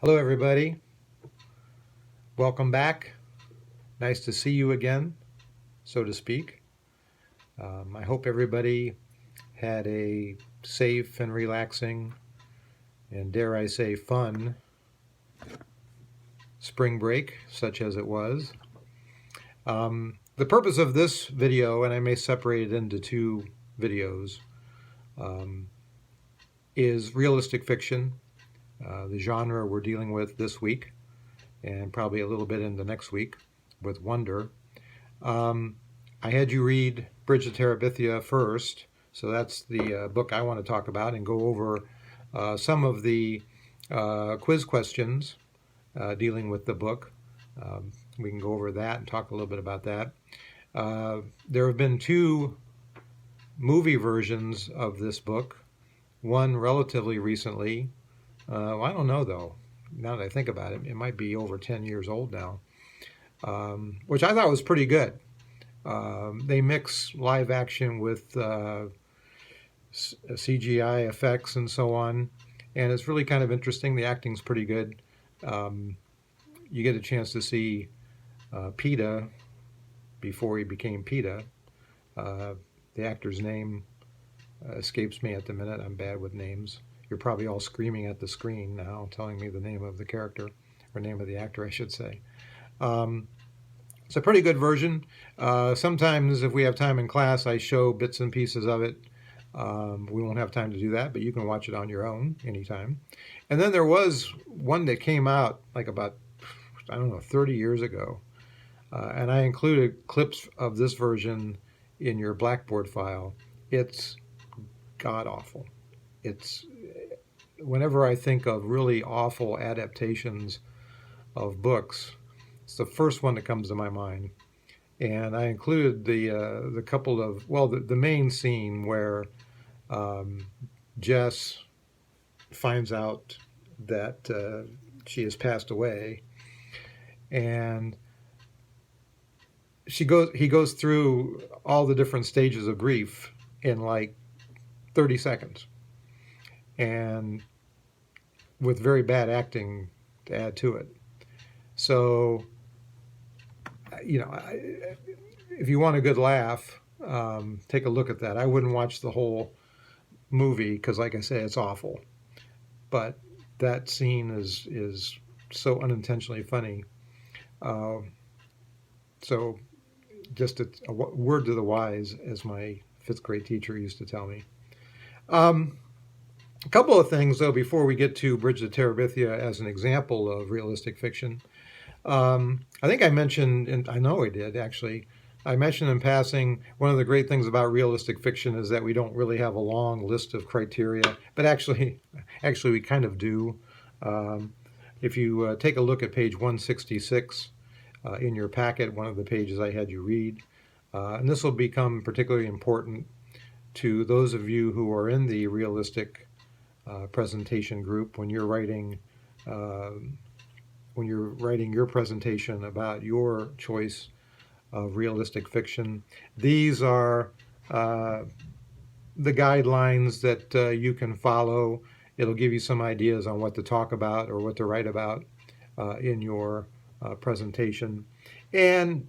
Hello, everybody. Welcome back. Nice to see you again, so to speak. I hope everybody had a safe and relaxing, and dare I say, fun spring break, such as it was. The purpose of this video, and I may separate it into two videos, um, is realistic fiction, the genre we're dealing with this week, and probably a little bit into next week with Wonder. I had you read Bridge to Terabithia first, so that's the book I want to talk about and go over some of the quiz questions dealing with the book. We can go over that and talk a little bit about that. There have been two movie versions of this book, one relatively recently. I don't know, though. Now that I think about it, it might be over 10 years old now, which I thought was pretty good. They mix live action with CGI effects and so on, and it's really kind of interesting. The acting's pretty good. You get a chance to see PETA before he became PETA. The actor's name escapes me at the minute. I'm bad with names. You're probably all screaming at the screen now, telling me the name of the character, or name of the actor, I should say. It's a pretty good version. Sometimes, if we have time in class, I show bits and pieces of it. We won't have time to do that, but you can watch it on your own anytime. And then there was one that came out like about, I don't know, 30 years ago. And I included clips of this version in your Blackboard file. It's god-awful. It's whenever I think of really awful adaptations of books, it's the first one that comes to my mind. And I included the couple of, well, the main scene where Jess finds out that she has passed away, and he goes through all the different stages of grief in like 30 seconds, and with very bad acting to add to it. So, if you want a good laugh, take a look at that. I wouldn't watch the whole movie because, like I say, it's awful. But that scene is so unintentionally funny. So, just a word to the wise, as my fifth grade teacher used to tell me. A couple of things, though, before we get to Bridge to Terabithia as an example of realistic fiction. I think I mentioned, and I know I did actually, I mentioned in passing, one of the great things about realistic fiction is that we don't really have a long list of criteria, but actually we kind of do. If you take a look at page 166 in your packet, one of the pages I had you read, and this will become particularly important to those of you who are in the realistic presentation group when you're writing your presentation about your choice of realistic fiction. These are the guidelines that you can follow. It'll give you some ideas on what to talk about or what to write about in your presentation. And,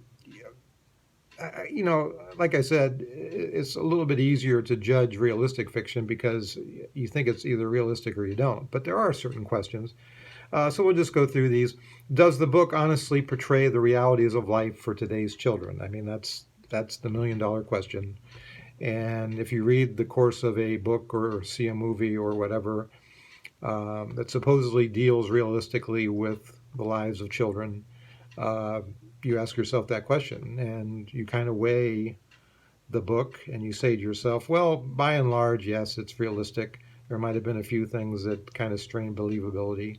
like I said, it's a little bit easier to judge realistic fiction because you think it's either realistic or you don't. But there are certain questions. So we'll just go through these. Does the book honestly portray the realities of life for today's children? I mean, that's the million-dollar question. And if you read the course of a book or see a movie or whatever that supposedly deals realistically with the lives of children, you ask yourself that question, and you kind of weigh the book, and you say to yourself, well, by and large, yes, it's realistic. There might have been a few things that kind of strain believability,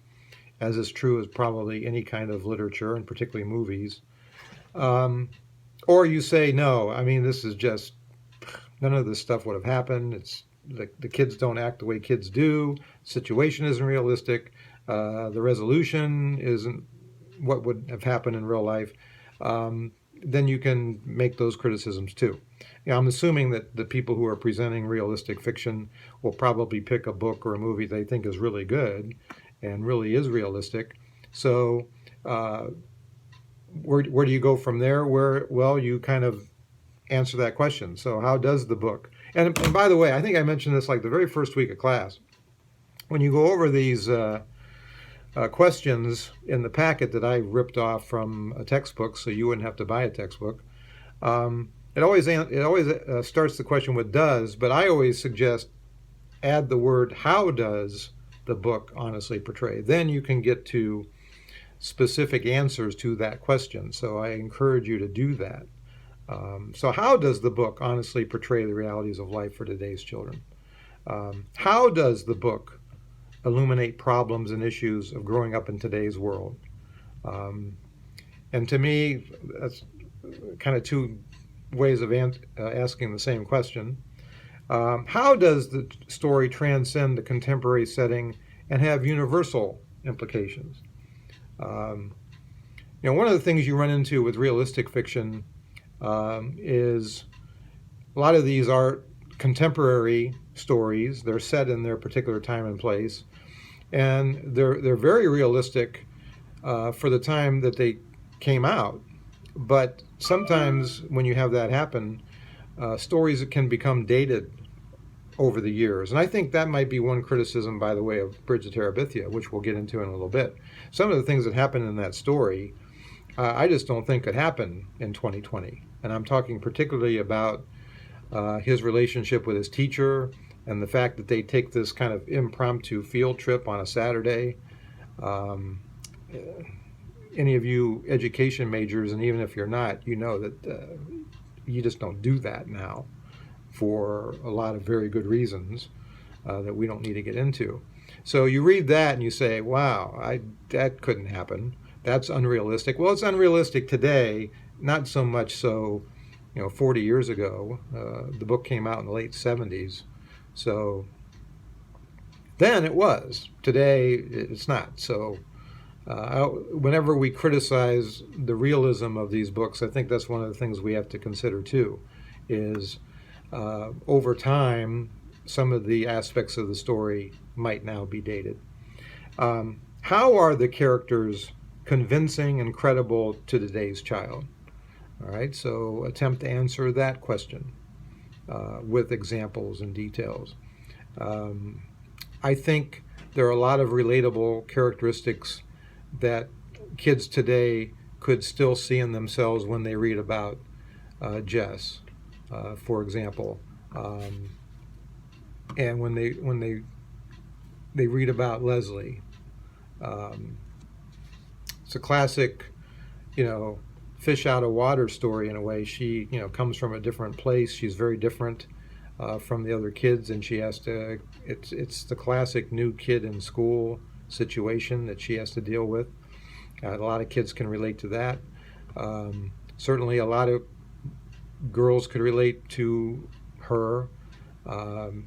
as is true as probably any kind of literature, and particularly movies. Or you say, no, I mean, this is just, none of this stuff would have happened. It's the kids don't act the way kids do. Situation isn't realistic. The resolution isn't what would have happened in real life. Then you can make those criticisms too. I'm assuming that the people who are presenting realistic fiction will probably pick a book or a movie they think is really good and really is realistic. So where do you go from there? Well, you kind of answer that question. So how does the book? And by the way, I think I mentioned this like the very first week of class. When you go over these questions in the packet that I ripped off from a textbook, so you wouldn't have to buy a textbook, it always starts the question with does, but I always suggest add the word how does the book honestly portray. Then you can get to specific answers to that question. So I encourage you to do that. So how does the book honestly portray the realities of life for today's children? How does the book illuminate problems and issues of growing up in today's world? And to me, that's kind of two ways of asking the same question. How does the story transcend the contemporary setting and have universal implications? One of the things you run into with realistic fiction is a lot of these are contemporary stories. They're set in their particular time and place, and they're very realistic for the time that they came out. But sometimes when you have that happen, stories can become dated over the years. And I think that might be one criticism, by the way, of Bridge of Terabithia, which we'll get into in a little bit. Some of the things that happen in that story, I just don't think could happen in 2020. And I'm talking particularly about his relationship with his teacher and the fact that they take this kind of impromptu field trip on a Saturday. Any of you education majors, and even if you're not, you know that you just don't do that now for a lot of very good reasons that we don't need to get into. So you read that and you say, wow, that couldn't happen. That's unrealistic. Well, it's unrealistic today, not so much so, 40 years ago. The book came out in the late 70s. So then it was. Today, it's not. So whenever we criticize the realism of these books, I think that's one of the things we have to consider too, is over time, some of the aspects of the story might now be dated. How are the characters convincing and credible to today's child? All right, so attempt to answer that question with examples and details. I think there are a lot of relatable characteristics that kids today could still see in themselves when they read about Jess, for example, and when they read about Leslie. It's a classic, fish out of water story in a way. She, comes from a different place. She's very different from the other kids, and she has to. It's the classic new kid in school situation that she has to deal with. A lot of kids can relate to that. Certainly, a lot of girls could relate to her.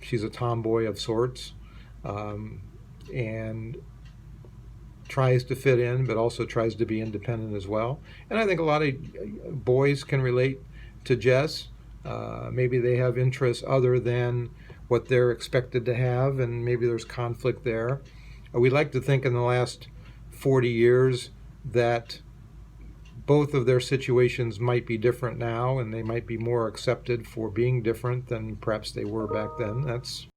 She's a tomboy of sorts, and tries to fit in, but also tries to be independent as well. And I think a lot of boys can relate to Jess. Maybe they have interests other than what they're expected to have, and maybe there's conflict there. We like to think in the last 40 years that both of their situations might be different now, and they might be more accepted for being different than perhaps they were back then. That's